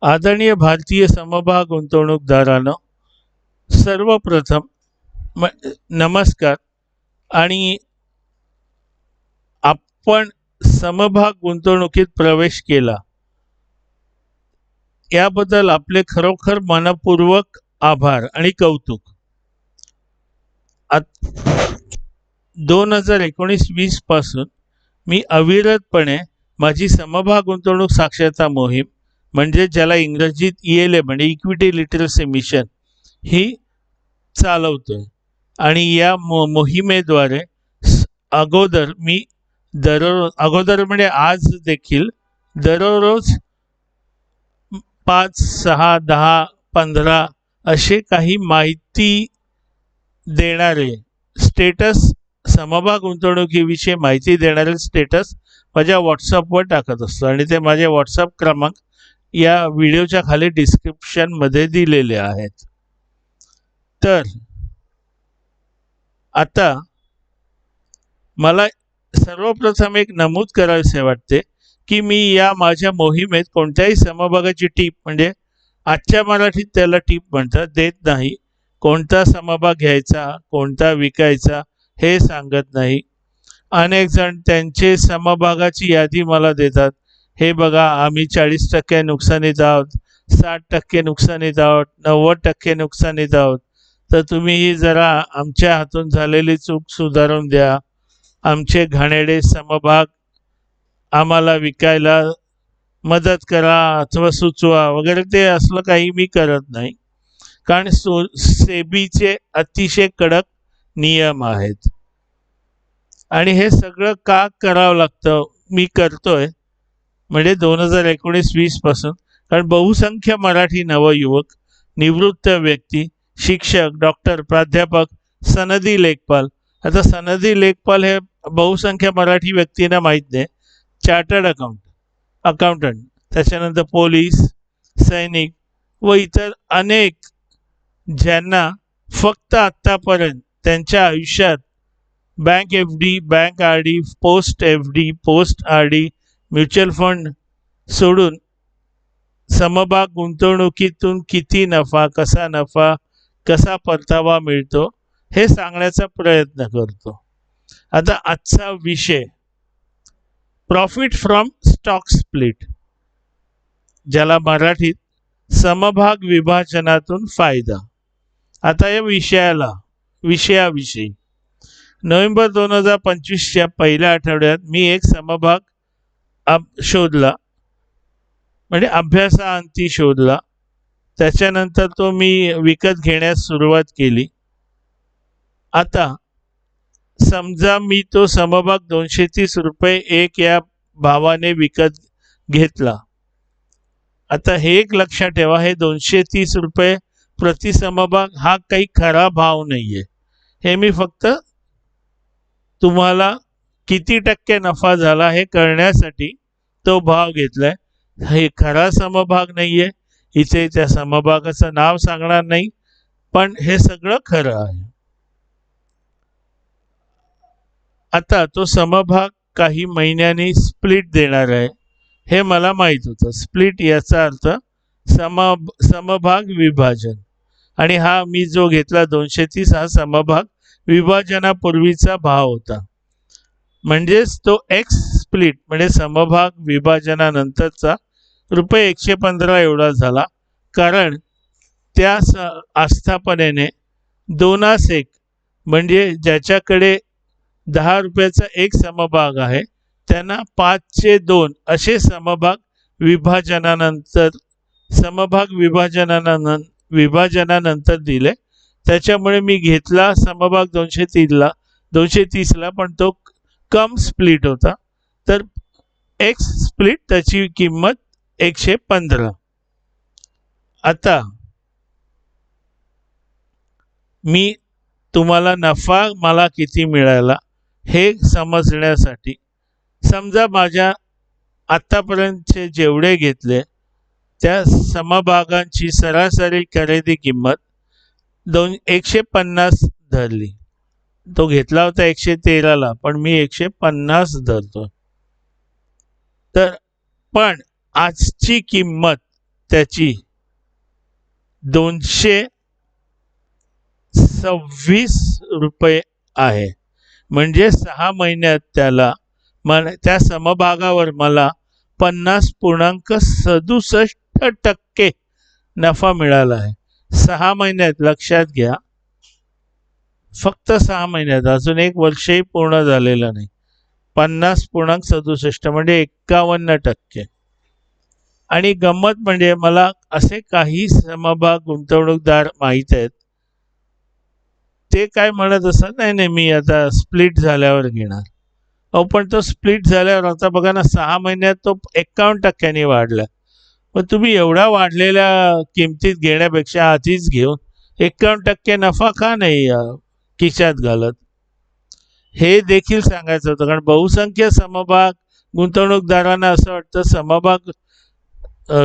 आदरणीय भारतीय समभाग गुंतवणूकदारांनो, सर्वप्रथम नमस्कार. आणि आपण समभाग गुंतवणुकीत प्रवेश केला याबद्दल आपले खरोखर मनपूर्वक आभार आणि कौतुक. 2019-20 पासून मी अविरतपणे माझी समभाग गुंतवणूक साक्षरता मोहीम, म्हणजे ज्याला इंग्रजीत ELM म्हणजे इक्विटी लिटरसी मिशन, ही चालवतोय. आणि या मोहिमेद्वारे अगोदर म्हणजे आज देखील दररोज 5, 6, 10, 15 असे काही माहिती देणारे स्टेटस, समभाग गुंतवणुकीविषयी माहिती देणारे स्टेटस माझ्या व्हॉट्सअपवर टाकत असतो. आणि ते माझे व्हॉट्सअप क्रमांक या व्हिडिओच्या खाली डिस्क्रिप्शनमध्ये दिलेले आहेत. तर आता मला सर्वप्रथम एक नमूद करायचे वाटते की मी या माझ्या मोहिमेत कोणत्याही समभागाची टीप, म्हणजे आजच्या मराठीत त्याला टीप म्हणतात, देत नाही. कोणता समभाग घ्यायचा, कोणता विकायचा हे सांगत नाही. अनेक जण त्यांचे समभागाची यादी मला देतात. हे बघा, आम्ही 40% नुकसानीत आहोत, 60% नुकसानीत आहोत, 90% नुकसानीत आहोत. तर तुम्हीही जरा आमच्या हातून झालेली चूक सुधारून द्या. आमचे घाणेरडे समभाग आम्हाला विकायला मदत करा अथवा सुचवा वगैरे. ते असलं काही मी करत नाही, कारण सेबीचे अतिशय कडक नियम आहेत. आणि हे सगळं का करावं लागतं, मी करतोय म्हणजे 2019-20 पासून, कारण बहुसंख्य मराठी नवयुवक, निवृत्त व्यक्ती, शिक्षक, डॉक्टर, प्राध्यापक, सनदी लेखपाल. आता सनदी लेखपाल हे बहुसंख्य मराठी व्यक्तींना माहीत नाही. चार्टर्ड अकाउंटंट, त्याच्यानंतर पोलीस, सैनिक व इतर अनेक ज्यांना फक्त आत्तापर्यंत त्यांच्या आयुष्यात bank FD, bank RD, post FD, post RD, mutual fund सोडून समभाग गुंतवणुकीतून किती नफा, कसा परतावा मिळतो हे सांगण्याचा प्रयत्न करतो. आता आजचा विषय प्रॉफिट फ्रॉम स्टॉक स्प्लिट, ज्याला मराठीत समभाग विभाजनातून फायदा. आता या विषयाविषयी नोव्हेंबर 2025च्या पहिल्या आठवड्यात मी एक समभाग शोधला, म्हणजे अभ्यासाअंती शोधला. त्याच्यानंतर तो मी विकत घेण्यास सुरुवात केली. आता समजा मी तो समभाग 230 रुपये एक या भावाने विकत घेतला. आता हे एक लक्षात ठेवा, हे 230 रुपये प्रति समभाग हा काही खरा भाव नाही आहे. हे मी फक्त तुम्हाला किती टक्के नफा झाला हे कळण्यासाठी तो भाव घेतलाय. हे खरा समभाग नाही आहे. इथे त्या समभागाचं नाव सांगणार नाही, पण हे सगळं खरं आहे. आता तो समभाग काही महिन्यांनी स्प्लिट देणार आहे हे मला माहीत होतं. स्प्लिट याचा अर्थ समभाग विभाजन. आणि हा मी जो घेतला 230 हा समभाग विभाजनापूर्वीचा भाव होता. म्हणजेच तो एक्स स्प्लिट म्हणजे समभाग विभाजनानंतरचा ₹115 एवढा झाला. कारण त्या आस्थापनेने 2:1 म्हणजे ज्याच्याकडे 10 रुपयाचा एक समभाग आहे त्यांना 5/2 असे समभाग विभाजनानंतर दिले. त्याच्यामुळे मी घेतला समभाग 230 ला, पण तो कम स्प्लिट होता. तर एक्स स्प्लिट त्याची किंमत 115. आता मी तुम्हाला नफा मला किती मिळाला हे समजण्यासाठी, समजा माझ्या आत्तापर्यंतचे जेवढे घेतले त्या समभागांची सरासरी खरेदी किंमत 150 धरली. तो घेतला होता 113 ला, पण मी 150 धरतो. तर पण आजची किंमत त्याची 226 रुपये आहे. म्हणजे 6 महिन्यात त्याला त्या समभागावर मला 50.67% नफा मिळाला आहे. 6 महिन्यात, लक्षात घ्या, फक्त 6 महिन्यात, अजून 1 वर्षही पूर्ण झालेलं नाही. 50.67 म्हणजे 51%. आणि गंमत म्हणजे मला असे काही समभाग गुंतवणूकदार माहीत आहेत, ते काय म्हणत असत, नाही नाही मी आता स्प्लिट झाल्यावर घेणार. अहो पण तो स्प्लिट झाल्यावर आता बघा ना, 6 महिन्यात तो 51% वाढला. मग तुम्ही एवढा वाढलेल्या किमतीत घेण्यापेक्षा आधीच घेऊन 51% नफा का नाही खिशात घालत, हे देखील सांगायचं होतं. कारण बहुसंख्य समभाग गुंतवणूकदारांना असं वाटतं समभाग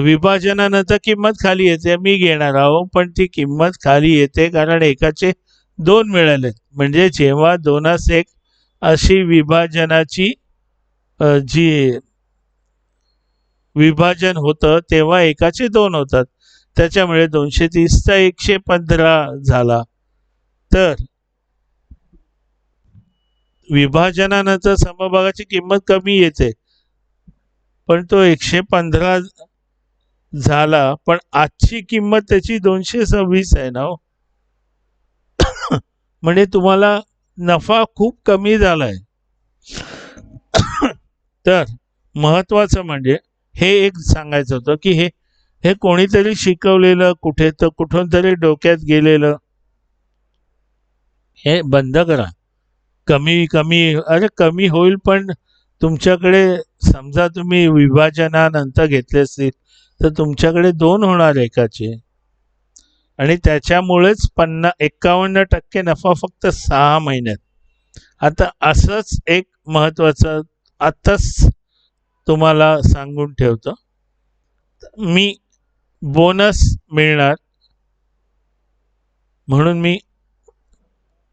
विभाजनानंतर किंमत खाली येते, मी घेणार आहो, पण ती किंमत खाली येते कारण एकाचे 2 मिळाले. म्हणजे जेव्हा 2:1 अशी विभाजनाची जी विभाजन होतं तेव्हा एकाचे 2 होतात. त्याच्यामुळे 230चा 115 झाला. तर विभाजनानंतर समभागाची किंमत कमी येते, पण तो 115 झाला. पण आजची किंमत त्याची 226 आहे ना हो. म्हणजे तुम्हाला नफा खूप कमी झालाय. तर महत्वाचं म्हणजे हे एक सांगायचं होतं की हे कोणीतरी शिकवलेलं, कुठून तरी डोक्यात गेलेलं, हे बंद करा. कमी होईल, पण तुमच्याकडे समजा तुम्ही विभाजनानंतर घेतले असतील तर तुमच्याकडे 2 होणार एकाचे, आणि त्याच्यामुळेच 51% नफा फक्त 6 महिन्यात. आता असंच एक महत्वाचं आत्ताच तुम्हाला सांगून ठेवतो, मी बोनस मिळणार म्हणून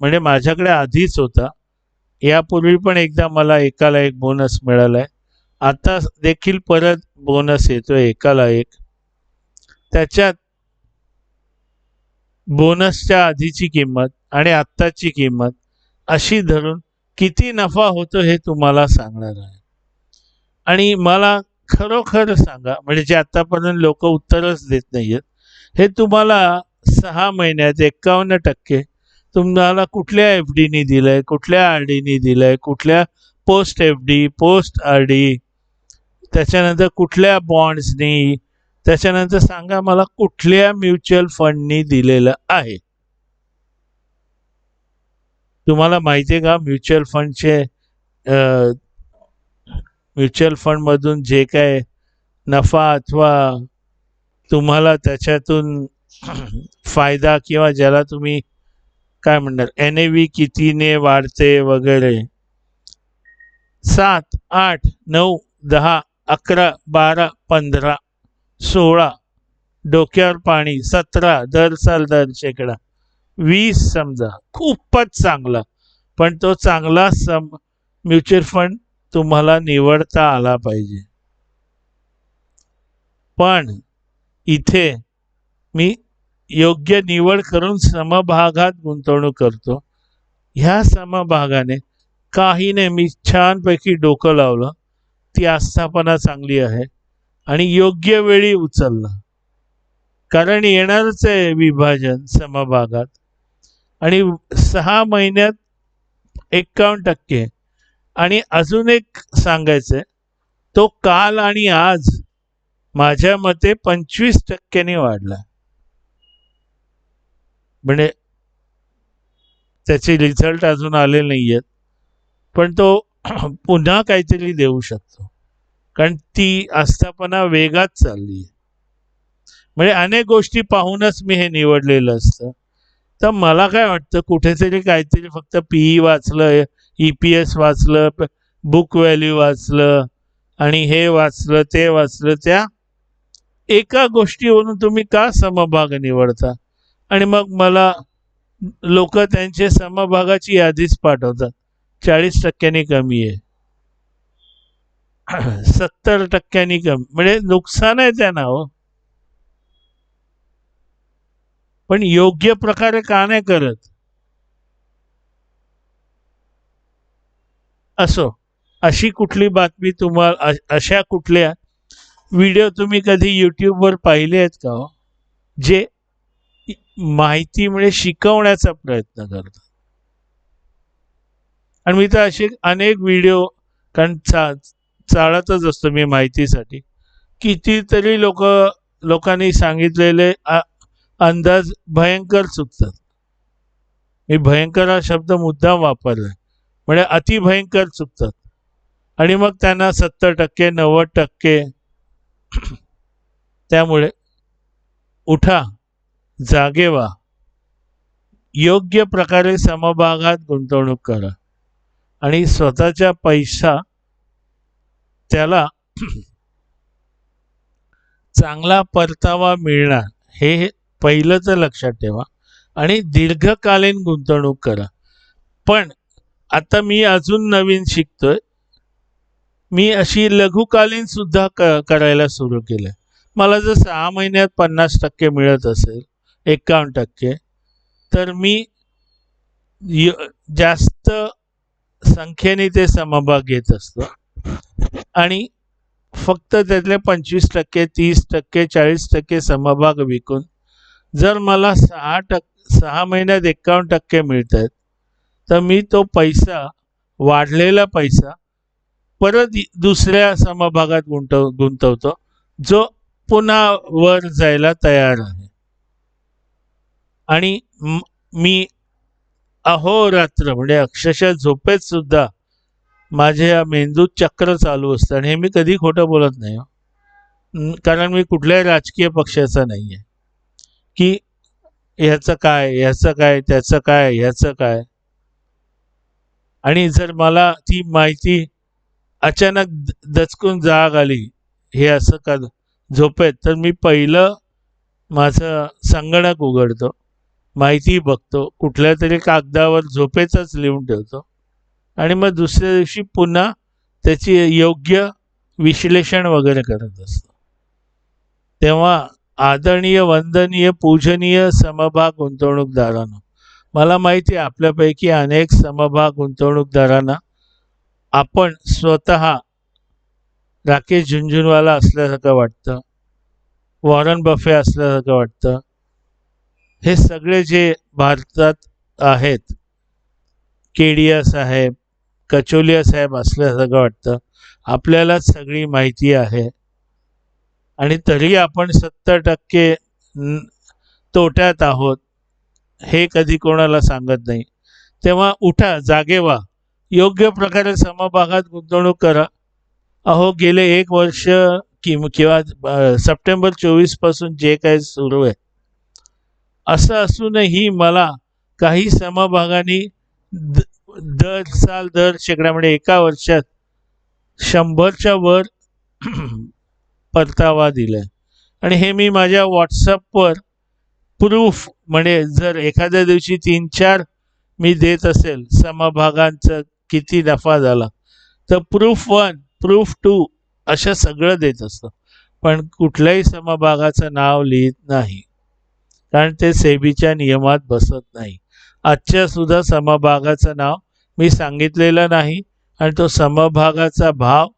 म्हणजे माझ्याकडे आधीच होता, यापूर्वी पण एकदा मला एकाला 1 बोनस मिळालाय, आता देखील परत बोनस येतोय एकाला 1. त्याच्यात बोनसच्या आधीची किंमत आणि आत्ताची किंमत अशी धरून किती नफा होतो हे तुम्हाला सांगणार आहे. आणि मला खरोखर सांगा, म्हणजे जे आतापर्यंत लोक उत्तरच देत नाहीयेत, हे तुम्हाला 6 महिन्यात 51% तुम्हाला कुठल्या FDनी दिलंय, कुठल्या RDनी दिलंय, कुठल्या पोस्ट FD, पोस्ट RD, त्याच्यानंतर कुठल्या बॉन्ड्सनी, त्याच्यानंतर सांगा मला कुठल्या म्युच्युअल फंडनी दिलेलं आहे. तुम्हाला माहिती आहे का म्युच्युअल फंडमधून जे काय नफा अथवा तुम्हाला त्याच्यातून फायदा, किंवा ज्याला तुम्ही काय म्हणणार NAV कितीने वाढते वगैरे, 7, 8, 9, 10, 11, 12, 15, 16, डोक्यावर पाणी, 17, दर साल दर शेकडा, 20 समजा, खूपच चांगला. पण तो चांगला म्युच्युअल फंड तुम्हाला निवडता आला पाहिजे. पण इथे मी योग्य निवड करून समभागात गुंतवणूक करतो. ह्या समभागाने काही नाही, मी छानपैकी डोकं लावलं, ती आस्थापना चांगली आहे आणि योग्य वेळी उचललं, कारण येणारच आहे विभाजन समभागात. आणि 6 महिन्यात 51%. आणि अजून एक सांगायचंय, तो काल आणि आज माझ्या मते 25%ने वाढला. म्हणजे त्याचे रिझल्ट अजून आले नाहीयेत, पण तो पुन्हा काहीतरी देऊ शकतो, कारण ती आस्थापना वेगात चालली. म्हणजे अनेक गोष्टी पाहूनच मी हे निवडलेलं असतं. तर मला काय वाटतं, कुठेतरी काहीतरी फक्त PE वाचलं, EPS वाचलं, बुक व्हॅल्यू वाचलं, आणि हे वाचलं ते वाचलं, त्या एका गोष्टीवरून तुम्ही का समभाग निवडता? आणि मग मला लोक त्यांचे समभागाची यादीच पाठवतात, 40%नी कमी आहे, 70%नी कमी, म्हणजे नुकसान आहे त्यांना हो. पण योग्य प्रकारे का नाही करत? असो, अशी कुठली बातमी तुम्हाला, अशा कुठल्या व्हिडिओ तुम्ही कधी यूट्यूबवर पाहिले आहेत का हो? जे माहिती म्हणजे शिकवण्याचा प्रयत्न करतात. आणि मी तर असे अनेक व्हिडिओ, कारण चाळतच असतो मी माहितीसाठी. कितीतरी लोकांनी सांगितलेले अंदाज भयंकर चुकतात. मी भयंकर हा शब्द मुद्दाम वापरला, म्हणजे अतिभयंकर चुकतात. आणि मग त्यांना 70% 90%. त्यामुळे उठा, जागे व्हा, योग्य प्रकारे समभागात गुंतवणूक करा आणि स्वतःचा पैसा त्याला चांगला परतावा मिळणार हे पहिलं तर लक्षात ठेवा आणि दीर्घकालीन गुंतवणूक करा. पण आता मी अजून नवीन शिकतोय. मी अशी लघुकालीन सुद्धा करायला सुरू केलं. मला जर 6 महिन्यात 50% मिळत असेल, 51%, तर मी जास्त संख्येने ते समभाग घेत असतो आणि फक्त त्यातले 25%, 30%, 40% समभाग विकून जर मला 6 महिन्यात 51% मिळत आहेत, तर मी तो पैसा, वाढलेला पैसा परत दुसऱ्या समभागात गुंतवतो, जो पुन्हा वर जायला तयार आहे. आणि मी अहोरात्र म्हणजे अक्षरशः झोपेत सुद्धा माझ्या मेंदूत चक्र चालू असतं. आणि हे मी कधी खोटं बोलत नाही, कारण मी कुठल्याही राजकीय पक्षाचा नाही आहे की ह्याचं काय, ह्याचं काय, त्याचं काय, ह्याचं काय. आणि जर मला ती माहिती अचानक दचकून जाग आली, हे असं का झोपेत, तर मी पहिलं माझं संगणक उघडतो, माहिती बघतो, कुठल्या तरी कागदावर झोपेचंच लिहून ठेवतो आणि मग दुसऱ्या दिवशी पुन्हा त्याची योग्य विश्लेषण वगैरे करत असतो. तेव्हा आदरणीय, वंदनीय, पूजनीय समभाग गुंतवणूकदारांनो, मला माहिती आहे आपल्यापैकी अनेक समभाग गुंतवणूकदारांना आपण स्वतः राकेश झुनझुनवाला असल्यासारखं वाटतं, वॉरन बफे असल्यासारखं वाटतं. हे सगळे जे भारतात आहेत, केडिया साहेब, कचोलिया साहेब असल्यासारखं वाटतं. आपल्याला सगळी माहिती आहे आणि तरी आपण 70% तोट्यात आहोत, हे कधी कोणाला सांगत नाही. तेव्हा उठा, जागे व्हा, योग्य प्रकारे समभागात गुंतवणूक करा. अहो, गेले 1 वर्ष किंवा सप्टेंबर 24 पासून जे काही सुरू आहे, असं असूनही मला काही समभागांनी दर साल, दर शेकडा, म्हणजे एका वर्षात 100च्या वर परतावा दिलाय. आणि हे मी माझ्या व्हॉट्सअपवर प्रूफ, म्हणजे जर एखाद्या दिवशी 3-4 मी देत असेल समभागांचं किती नफा झाला, तर प्रूफ 1, प्रूफ 2 असं सगळं देत असतं. पण कुठल्याही समभागाचं नाव लिहित नाही, कारण ते सेबीच्या नियमात बसत नाही. आजच्या सुद्धा समभागाचं नाव मी सांगितलेलं नाही आणि तो समभागाचा भाव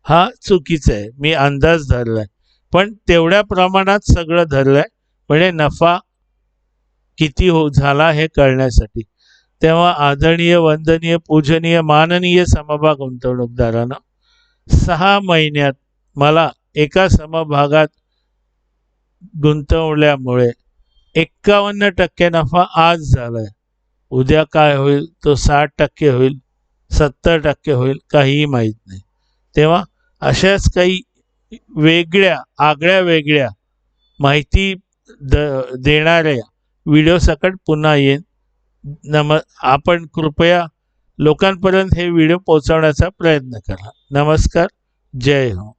हा चुकीचा आहे, मी अंदाज धरलाय, पण तेवढ्या प्रमाणात सगळं धरलंय, म्हणजे नफा किती झाला हे कळण्यासाठी. तेव्हा आदरणीय, वंदनीय, पूजनीय, माननीय समभाग गुंतवणूकदारांना, 6 महिन्यात मला एका समभागात गुंतवल्यामुळे 51% नफा आज झालाय. उद्या काय होईल, तो 60% होईल, 70% होईल, काहीही माहीत नाही. तेव्हा अशाच काही आगळ्या वेगळ्या माहिती देणाऱ्या व्हिडिओ सकट पुन्हा येईन. आपण कृपया लोकांपर्यंत हे व्हिडिओ पोहोचवण्याचा प्रयत्न करा. नमस्कार, जय हो.